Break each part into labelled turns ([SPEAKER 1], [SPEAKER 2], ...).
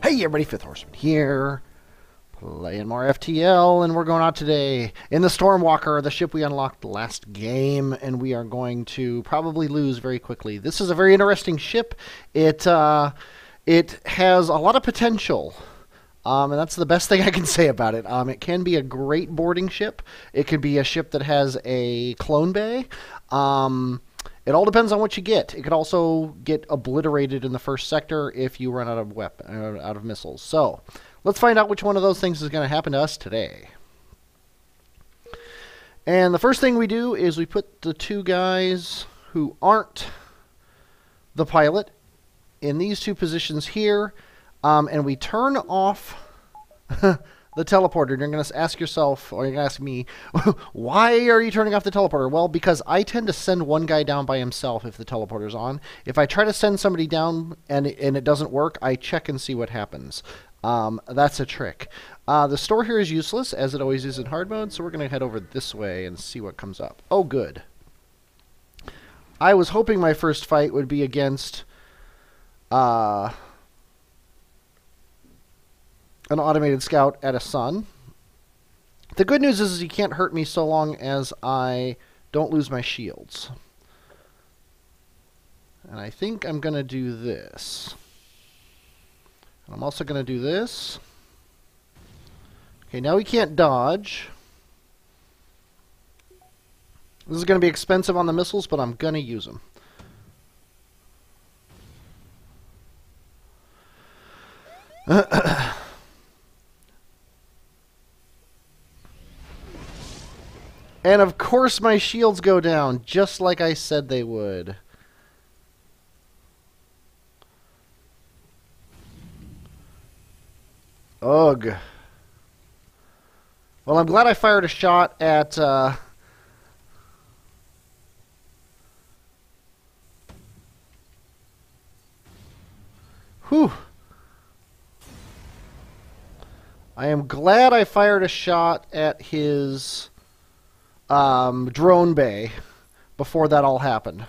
[SPEAKER 1] Hey everybody, Fifth Horseman here, playing more FTL, and we're going out today in the Stormwalker, the ship we unlocked last game, and we are going to probably lose very quickly. This is a very interesting ship. It has a lot of potential, and that's the best thing I can say about it. It can be a great boarding ship. It could be a ship that has a clone bay. It all depends on what you get. It could also get obliterated in the first sector if you run out of out of missiles. So, let's find out which one of those things is going to happen to us today. And the first thing we do is we put the two guys who aren't the pilot in these two positions here, and we turn off the teleporter. You're going to ask yourself, or you're going to ask me, why are you turning off the teleporter? Well, because I tend to send one guy down by himself if the teleporter's on. If I try to send somebody down and it doesn't work, I check and see what happens. That's a trick. The store here is useless, as it always is in hard mode, so we're going to head over this way and see what comes up. Oh, good. I was hoping my first fight would be against an automated scout at a sun. The good news is he can't hurt me so long as I don't lose my shields. And I think I'm going to do this. I'm also going to do this. Okay, now he can't dodge. This is going to be expensive on the missiles, but I'm going to use them. And of course my shields go down, just like I said they would. Ugh. Well, I'm glad I fired a shot at... Whew. I am glad I fired a shot at his... drone bay before that all happened.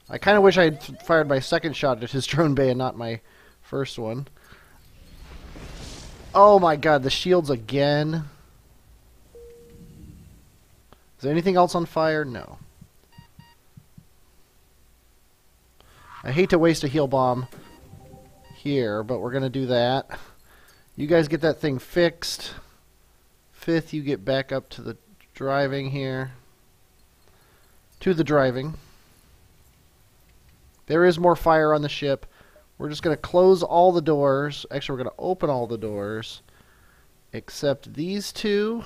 [SPEAKER 1] I kind of wish I had fired my second shot at his drone bay and not my first one. Oh my god, the shields again. Is there anything else on fire? No. I hate to waste a heal bomb here, but we're going to do that. You guys get that thing fixed. Fifth, you get back up to the driving here. To the driving. There is more fire on the ship. We're just going to close all the doors. Actually, we're going to open all the doors. Except these two.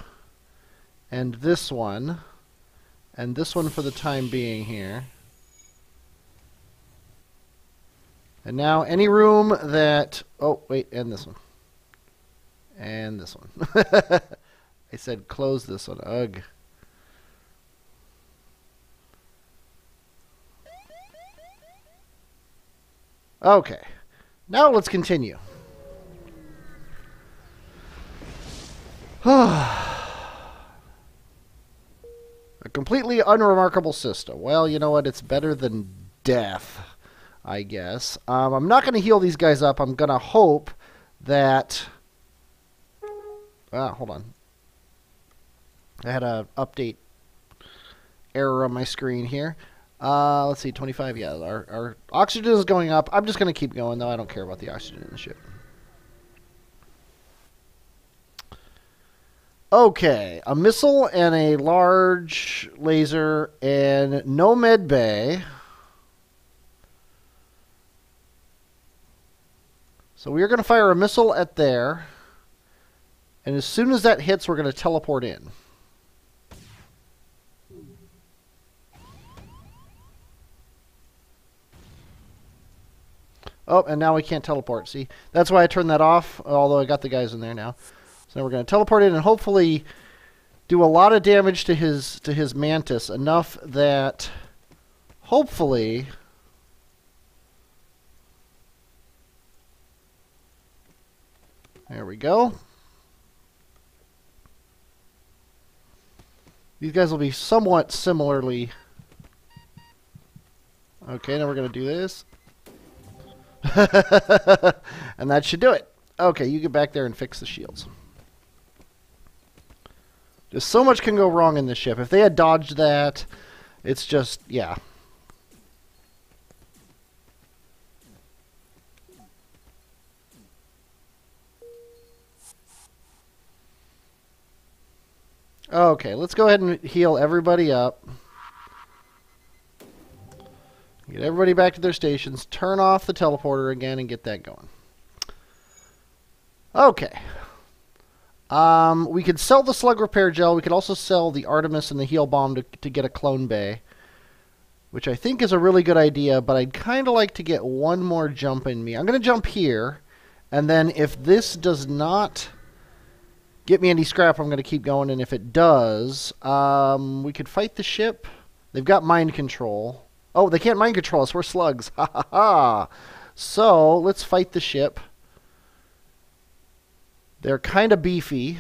[SPEAKER 1] And this one. And this one for the time being here. And now any room that... Oh, wait, and this one. And this one. I said close this one. Ugh. Okay. Now let's continue. A completely unremarkable system. Well, you know what? It's better than death, I guess. I'm not going to heal these guys up. I'm going to hope that... hold on. I had a update error on my screen here. Let's see, 25. Yeah, our oxygen is going up. I'm just going to keep going, though. I don't care about the oxygen in the ship. Okay, a missile and a large laser and no med bay. So we are going to fire a missile at there. And as soon as that hits, we're going to teleport in. Oh, and now we can't teleport. See, that's why I turned that off, although I got the guys in there now. So now we're going to teleport in and hopefully do a lot of damage to his mantis, enough that hopefully there we go. These guys will be somewhat similarly. Okay, now we're going to do this. And that should do it. Okay, you get back there and fix the shields. Just so much can go wrong in this ship. If they had dodged that, it's just, yeah. Okay, let's go ahead and heal everybody up. Get everybody back to their stations. Turn off the teleporter again and get that going. Okay. We could sell the slug repair gel. We could also sell the Artemis and the heal bomb to get a clone bay, which I think is a really good idea, but I'd kind of like to get one more jump in me. I'm going to jump here, and then if this does not get me any scrap, I'm going to keep going, and if it does, we could fight the ship. They've got mind control. Oh, they can't mind control us. We're slugs. Ha ha ha. So, let's fight the ship. They're kind of beefy.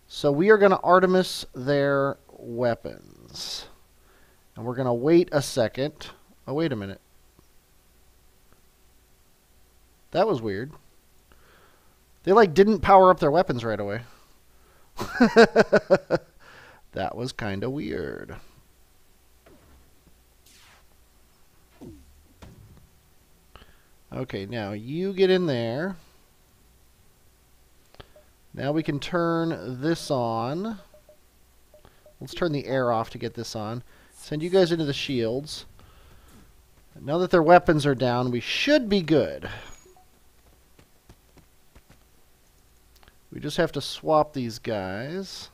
[SPEAKER 1] So we are going to Artemis their weapons. And we're going to wait a second. Oh, wait a minute. That was weird. They, like, didn't power up their weapons right away. That was kind of weird. Okay, now you get in there. Now we can turn this on. Let's turn the air off to get this on. Send you guys into the shields. Now that their weapons are down, we should be good. We just have to swap these guys.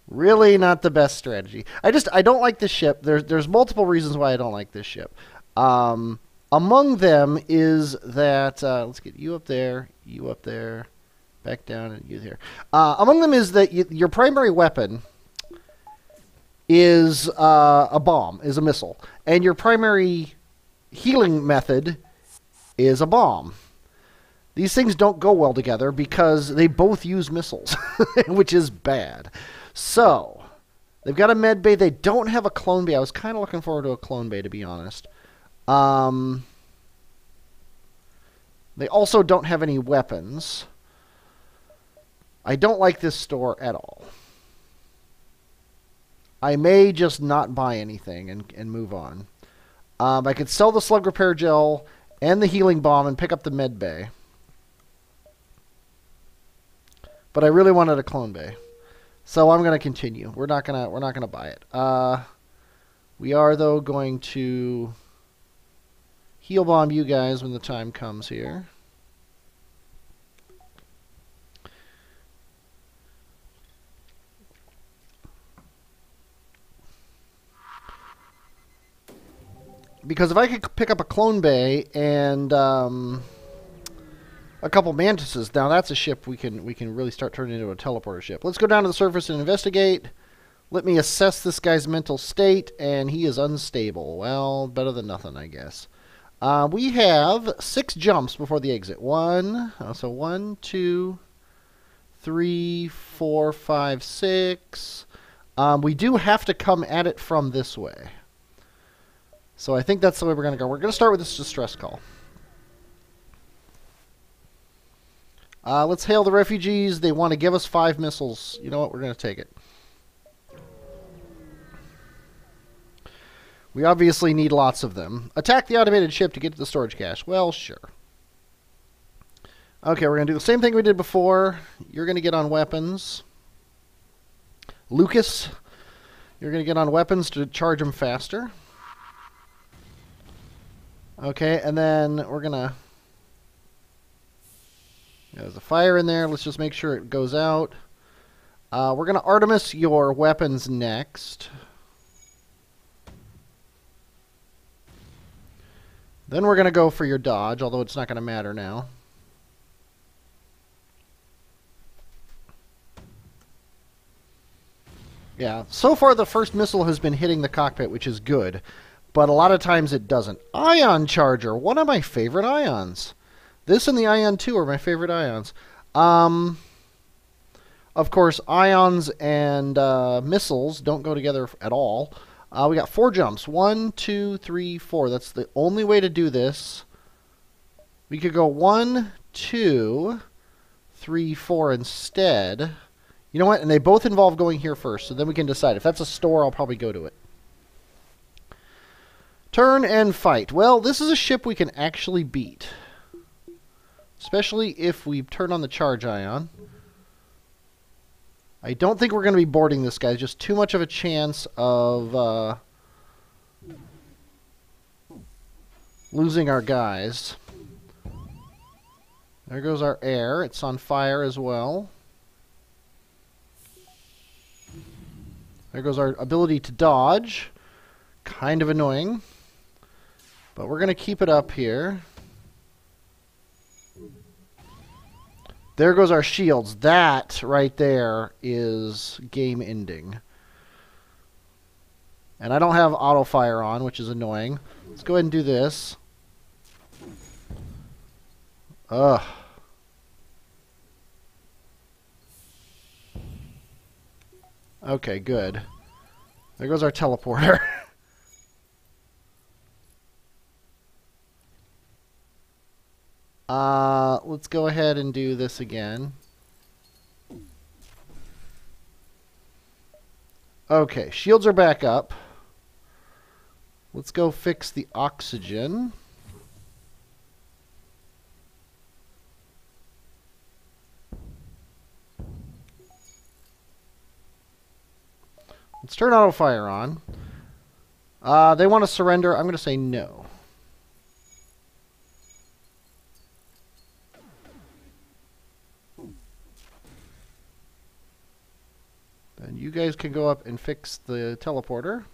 [SPEAKER 1] Really not the best strategy. I don't like this ship. There's multiple reasons why I don't like this ship. Among them is that let's get you up there, back down, and you there. Among them is that your primary weapon is a bomb, is a missile, and your primary healing method is a bomb. These things don't go well together because they both use missiles, which is bad. So, they've got a med bay. They don't have a clone bay. I was kind of looking forward to a clone bay, to be honest. They also don't have any weapons. I don't like this store at all. I may just not buy anything and move on. I could sell the slug repair gel and the healing bomb and pick up the med bay. But I really wanted a clone bay. So I'm going to continue. We're not going to buy it. We are though going to heal bomb you guys when the time comes here. Because if I could pick up a clone bay and a couple mantises, now that's a ship we can really start turning into a teleporter ship. Let's go down to the surface and investigate. Let me assess this guy's mental state, and he is unstable. Well, better than nothing, I guess. We have 6 jumps before the exit. 1, 2, 3, 4, 5, 6. We do have to come at it from this way. So I think that's the way we're going to go. We're going to start with this distress call. Let's hail the refugees. They want to give us 5 missiles. You know what? We're going to take it. We obviously need lots of them. Attack the automated ship to get to the storage cache. Well, sure. Okay, we're going to do the same thing we did before. You're going to get on weapons. Lucas, you're going to get on weapons to charge them faster. Okay, and then we're going to... There's a fire in there. Let's just make sure it goes out. We're going to Artemis your weapons next. Then we're going to go for your dodge, although it's not going to matter now. Yeah, so far the first missile has been hitting the cockpit, which is good. But a lot of times it doesn't. Ion Charger, one of my favorite ions. This and the Ion 2 are my favorite ions. Of course, ions and missiles don't go together at all. We got 4 jumps. 1, 2, 3, 4. That's the only way to do this. We could go 1, 2, 3, 4 instead. You know what? And they both involve going here first, so then we can decide. If that's a store, I'll probably go to it. Turn and fight. Well, this is a ship we can actually beat. Especially if we turn on the charge ion. I don't think we're going to be boarding this guy. Just too much of a chance of losing our guys. There goes our air. It's on fire as well. There goes our ability to dodge. Kind of annoying. But we're going to keep it up here. There goes our shields. That right there is game ending. And I don't have auto fire on, which is annoying. Let's go ahead and do this. Ugh. Okay, good. There goes our teleporter. Let's go ahead and do this again. Okay, shields are back up. Let's go fix the oxygen. Let's turn auto fire on. They want to surrender. I'm going to say no. Then you guys can go up and fix the teleporter.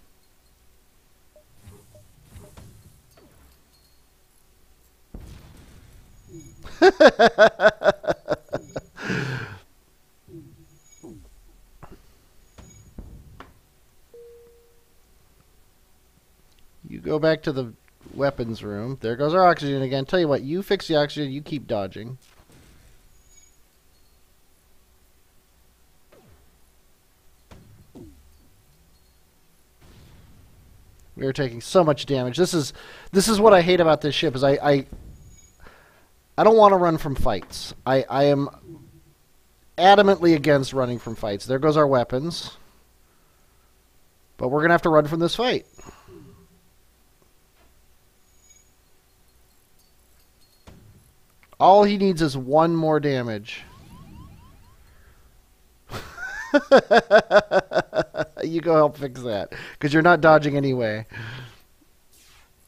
[SPEAKER 1] You go back to the weapons room. There goes our oxygen again. Tell you what, you fix the oxygen, you keep dodging. We are taking so much damage. This is what I hate about this ship is I don't want to run from fights. I am adamantly against running from fights. There goes our weapons. But we're going to have to run from this fight. All he needs is 1 more damage. You go help fix that. Because you're not dodging anyway.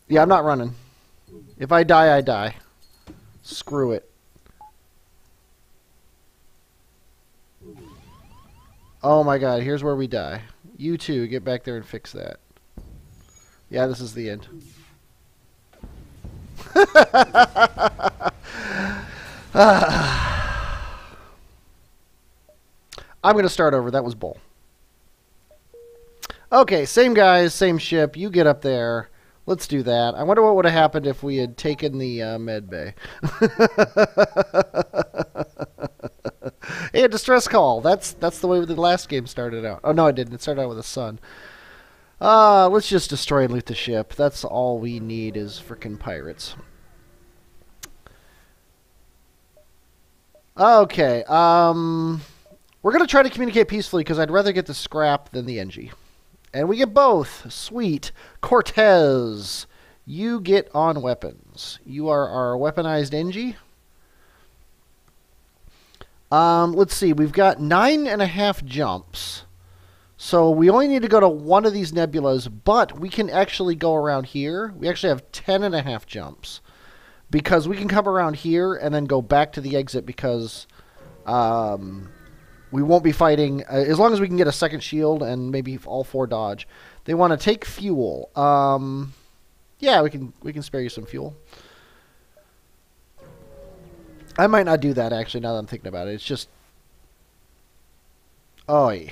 [SPEAKER 1] Yeah, I'm not running. If I die, I die. Screw it. Oh my god, here's where we die. You two, get back there and fix that. Yeah, this is the end. I'm going to start over. That was bull. Okay, same guys, same ship. You get up there. Let's do that. I wonder what would have happened if we had taken the med bay. Hey, a distress call. That's the way the last game started out. Oh, no, it didn't. It started out with a sun. Let's just destroy and loot the ship. That's all we need is frickin' pirates. Okay, we're going to try to communicate peacefully because I'd rather get the scrap than the NG. And we get both. Sweet. Cortez, you get on weapons. You are our weaponized NG. Let's see. We've got 9.5 jumps. So we only need to go to one of these nebulas, but we can actually go around here. We actually have 10.5 jumps. Because we can come around here and then go back to the exit because we won't be fighting. As long as we can get a second shield and maybe all 4 dodge. They want to take fuel. Yeah, we can spare you some fuel. I might not do that, actually, now that I'm thinking about it. It's just... Oy.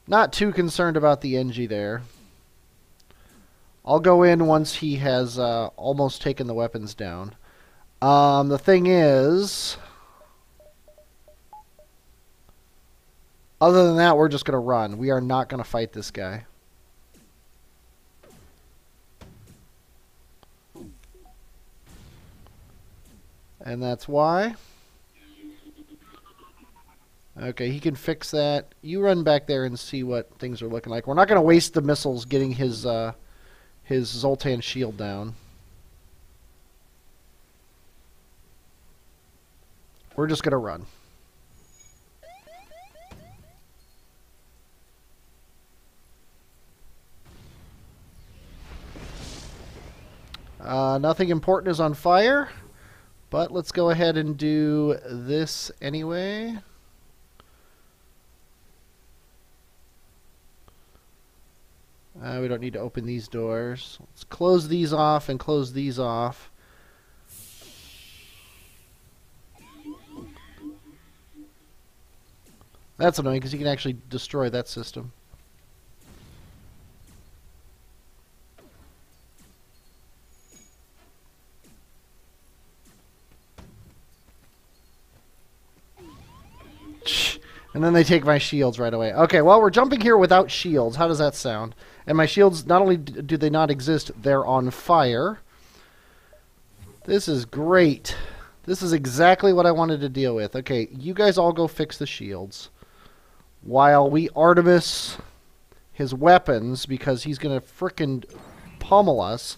[SPEAKER 1] Not too concerned about the NG there. I'll go in once he has almost taken the weapons down. The thing is, other than that, we're just going to run. We are not going to fight this guy. And that's why. Okay, he can fix that. You run back there and see what things are looking like. We're not going to waste the missiles getting his Zoltan shield down. We're just going to run. Nothing important is on fire, but let's go ahead and do this anyway. We don't need to open these doors. Let's close these off and close these off. That's annoying because you can actually destroy that system. And then they take my shields right away. Okay, well, we're jumping here without shields. How does that sound? And my shields, not only do they not exist, they're on fire. This is great. This is exactly what I wanted to deal with. Okay, you guys all go fix the shields. While we Artemis his weapons, because he's going to frickin' pummel us.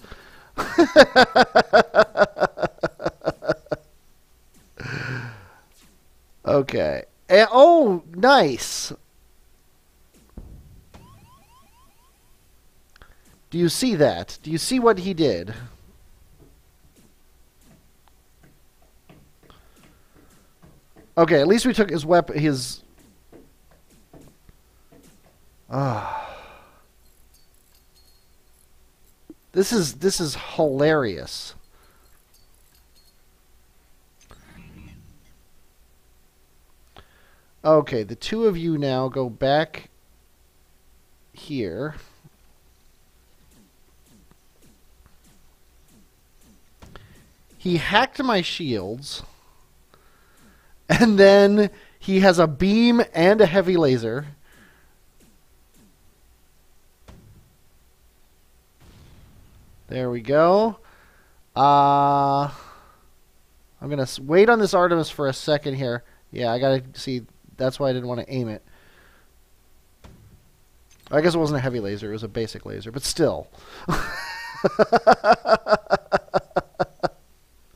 [SPEAKER 1] Okay. Oh, nice. Do you see that? Do you see what he did? Okay, at least we took his weapon. His. This is hilarious. Okay, the two of you now go back here. He hacked my shields. And then he has a beam and a heavy laser. There we go. I'm going to wait on this Artemis for a second here. Yeah, I got to see. That's why I didn't want to aim it. I guess it wasn't a heavy laser. It was a basic laser. But still.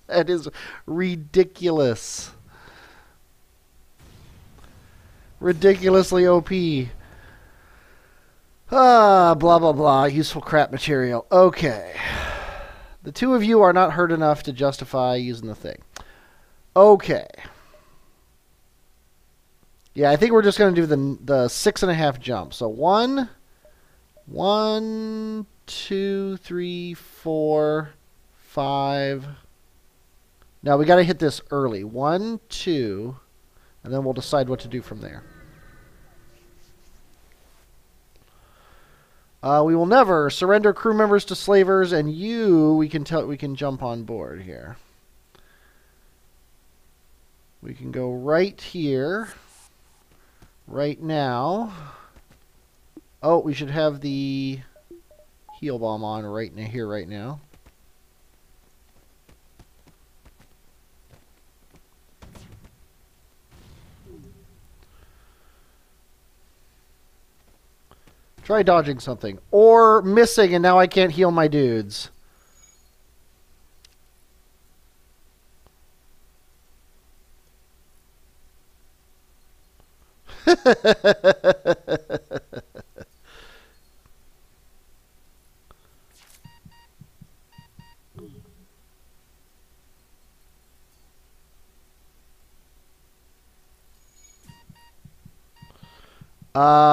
[SPEAKER 1] That is ridiculous. Ridiculously OP. Blah, blah, blah. Useful crap material. Okay. The two of you are not hurt enough to justify using the thing. Okay. Yeah, I think we're just going to do the 6.5 jump. So 1, 2, 3, 4, 5. Now we got to hit this early. 1, 2, and then we'll decide what to do from there. We will never surrender crew members to slavers, and we can jump on board here. We can go right here, right now. Oh, we should have the heal bomb on right here, right now. Try dodging something. Or missing, and now I can't heal my dudes.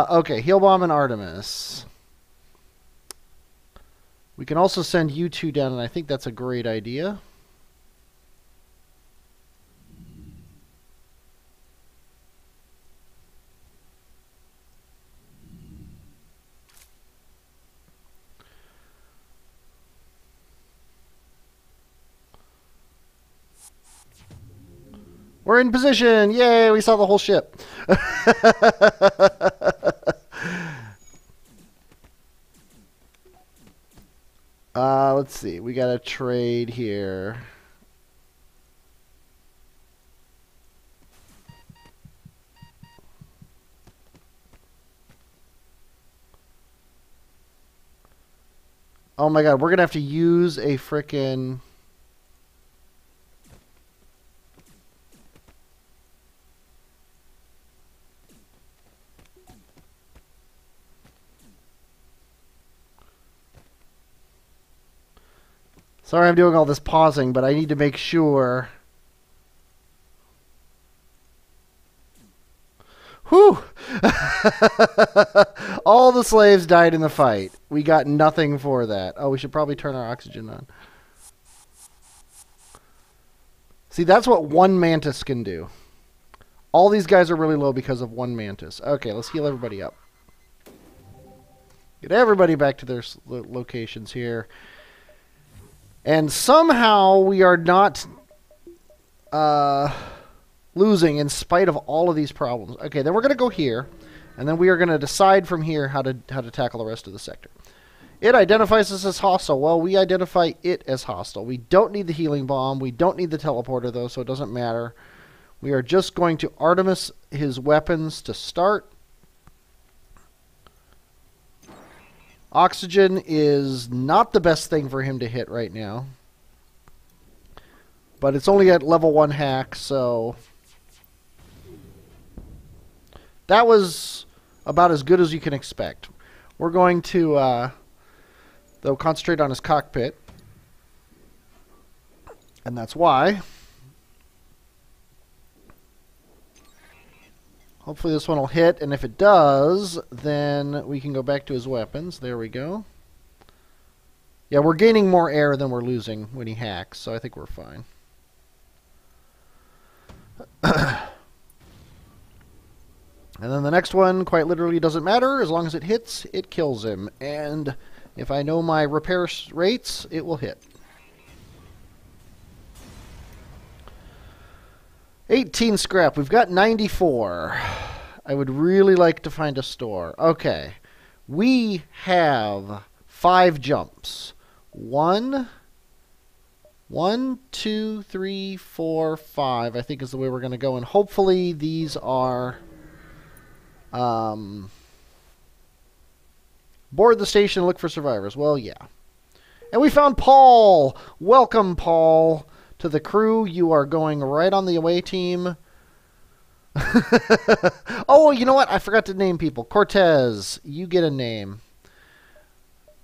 [SPEAKER 1] Okay, heal bomb and Artemis. We can also send you two down, and I think that's a great idea. We're in position. Yay, we saw the whole ship. Let's see. We got a trade here. Oh my god, we're going to have to use a frickin'... Sorry I'm doing all this pausing, but I need to make sure. Whew! All the slaves died in the fight. We got nothing for that. Oh, we should probably turn our oxygen on. See, that's what one mantis can do. All these guys are really low because of one mantis. Okay, let's heal everybody up. Get everybody back to their locations here. And somehow we are not losing in spite of all of these problems. Okay, then we're going to go here. And then we are going to decide from here how to tackle the rest of the sector. It identifies us as hostile. Well, we identify it as hostile. We don't need the healing bomb. We don't need the teleporter, though, so it doesn't matter. We are just going to Artemis his weapons to start. Oxygen is not the best thing for him to hit right now. But it's only at level 1 hack, so... That was about as good as you can expect. We're going to, though, concentrate on his cockpit. And that's why. Hopefully this one will hit, and if it does, then we can go back to his weapons. There we go. Yeah, we're gaining more air than we're losing when he hacks, so I think we're fine. And then the next one quite literally doesn't matter. As long as it hits, it kills him. And if I know my repair rates, it will hit. 18 scrap. We've got 94. I would really like to find a store. Okay. We have 5 jumps. 1, 2, 3, 4, 5, I think is the way we're going to go. And hopefully these are... board the station and look for survivors. Well, yeah. And we found Paul! Welcome, Paul, to the crew. You are going right on the away team. Oh, you know what? I forgot to name people. Cortez, you get a name.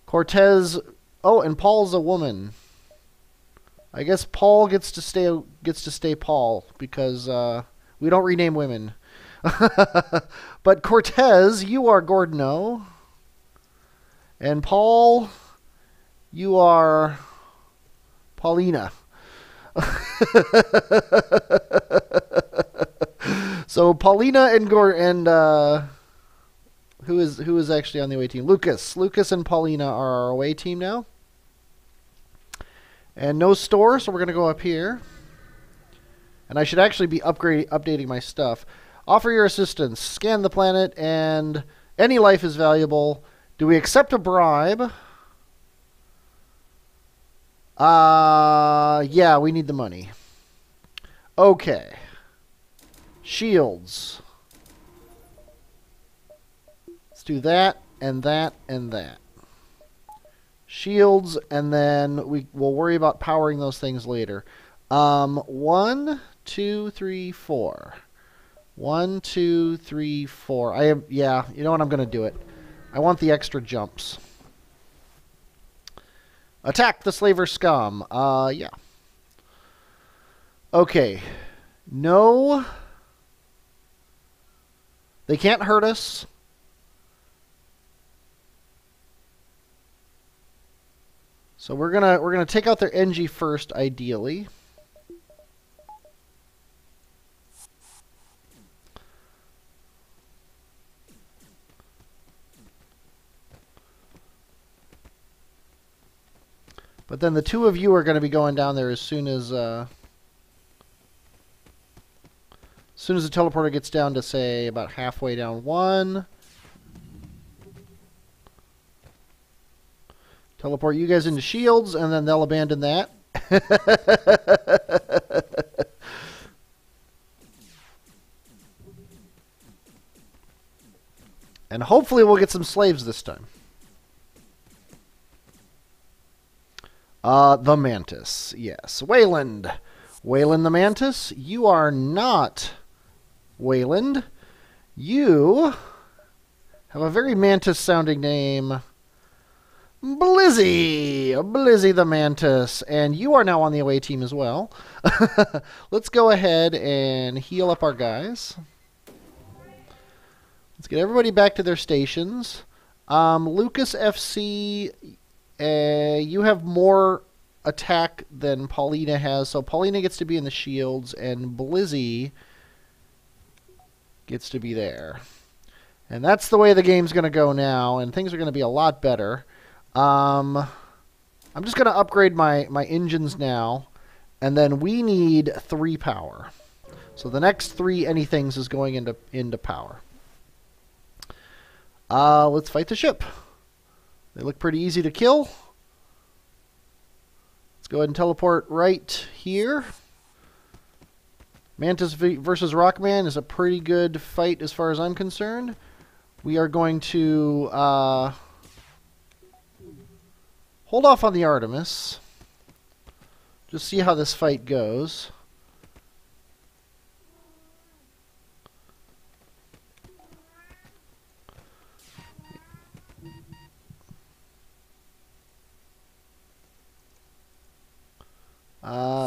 [SPEAKER 1] Cortez... Oh, and Paul's a woman. I guess Paul gets to stay Paul because we don't rename women. But Cortez, you are Gordano. And Paul, you are Paulina. So Paulina and who is actually on the away team? Lucas. Lucas and Paulina are our away team now. And no store, so we're going to go up here. And I should actually be updating my stuff. Offer your assistance. Scan the planet, and any life is valuable. Do we accept a bribe? Yeah, we need the money. Okay. Shields. Let's do that, and that, and that. Shields, and then we'll worry about powering those things later. 1, 2, 3, 4. 1, 2, 3, 4. Yeah, you know what? I'm going to do it. I want the extra jumps. Attack the slaver scum. Yeah. Okay. No. They can't hurt us. So we're gonna take out their NG first, ideally. But then the 2 of you are going to be going down there as soon as As soon as the teleporter gets down to, say, about halfway down one, teleport you guys into shields, and then they'll abandon that. And hopefully we'll get some slaves this time. The Mantis. Yes. Wayland. Wayland the Mantis. You are not Wayland. You have a very Mantis-sounding name. Blizzy. Blizzy the Mantis. And you are now on the away team as well. Let's go ahead and heal up our guys. Let's get everybody back to their stations. Lucas FC, you have more attack than Paulina has, so Paulina gets to be in the shields, and Blizzy gets to be there. And that's the way the game's going to go now, and things are going to be a lot better. I'm just going to upgrade my engines now, and then we need 3 power. So the next 3 anythings is going into power. Let's fight the ship. They look pretty easy to kill. Let's go ahead and teleport right here. Mantis versus Rockman is a pretty good fight as far as I'm concerned. We are going to hold off on the Artemis. Just see how this fight goes.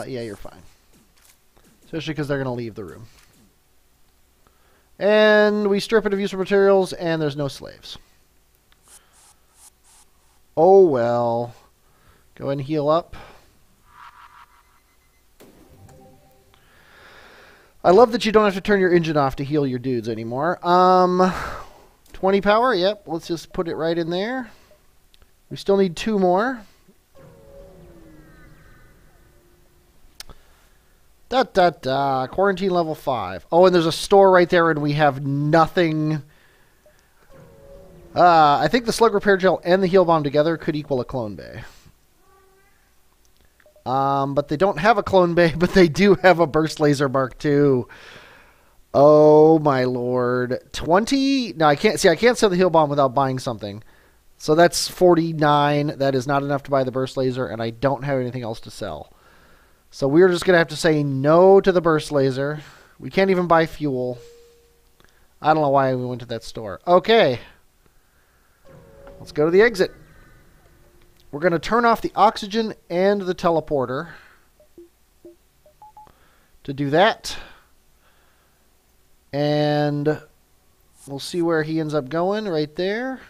[SPEAKER 1] Yeah, you're fine. Especially because they're going to leave the room. And we strip it of useful materials, and there's no slaves. Oh, well. Go ahead and heal up. I love that you don't have to turn your engine off to heal your dudes anymore. 20 power, yep. Let's just put it right in there. We still need 2 more. Quarantine level 5. Oh, and there's a store right there, and we have nothing. I think the slug repair gel and the heal bomb together could equal a clone bay. But they don't have a clone bay, but they do have a burst laser Mark II. Oh my lord. 20? No, I can't sell the heal bomb without buying something. So that's 49. That is not enough to buy the burst laser, and I don't have anything else to sell. So we're just going to have to say no to the burst laser. We can't even buy fuel. I don't know why we went to that store. Okay. Let's go to the exit. We're going to turn off the oxygen and the teleporter. To do that. And we'll see where he ends up going right there.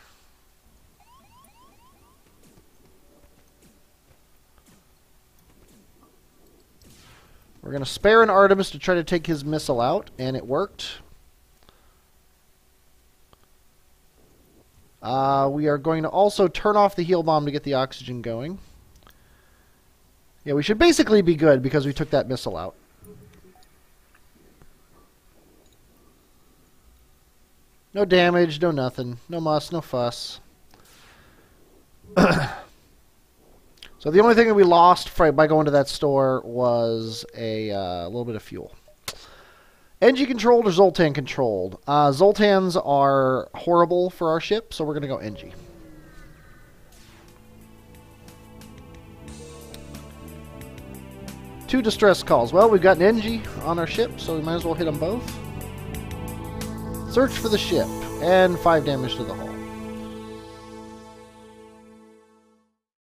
[SPEAKER 1] We're going to spare an Artemis to try to take his missile out, and it worked. We are going to also turn off the heal bomb to get the oxygen going. Yeah, we should basically be good because we took that missile out. No damage, no nothing. No muss, no fuss. So the only thing that we lost by going to that store was a little bit of fuel. NG controlled or Zoltan controlled? Zoltans are horrible for our ship, so we're going to go NG. Two distress calls. Well, we've got an NG on our ship, so we might as well hit them both. Search for the ship, and 5 damage to the hull.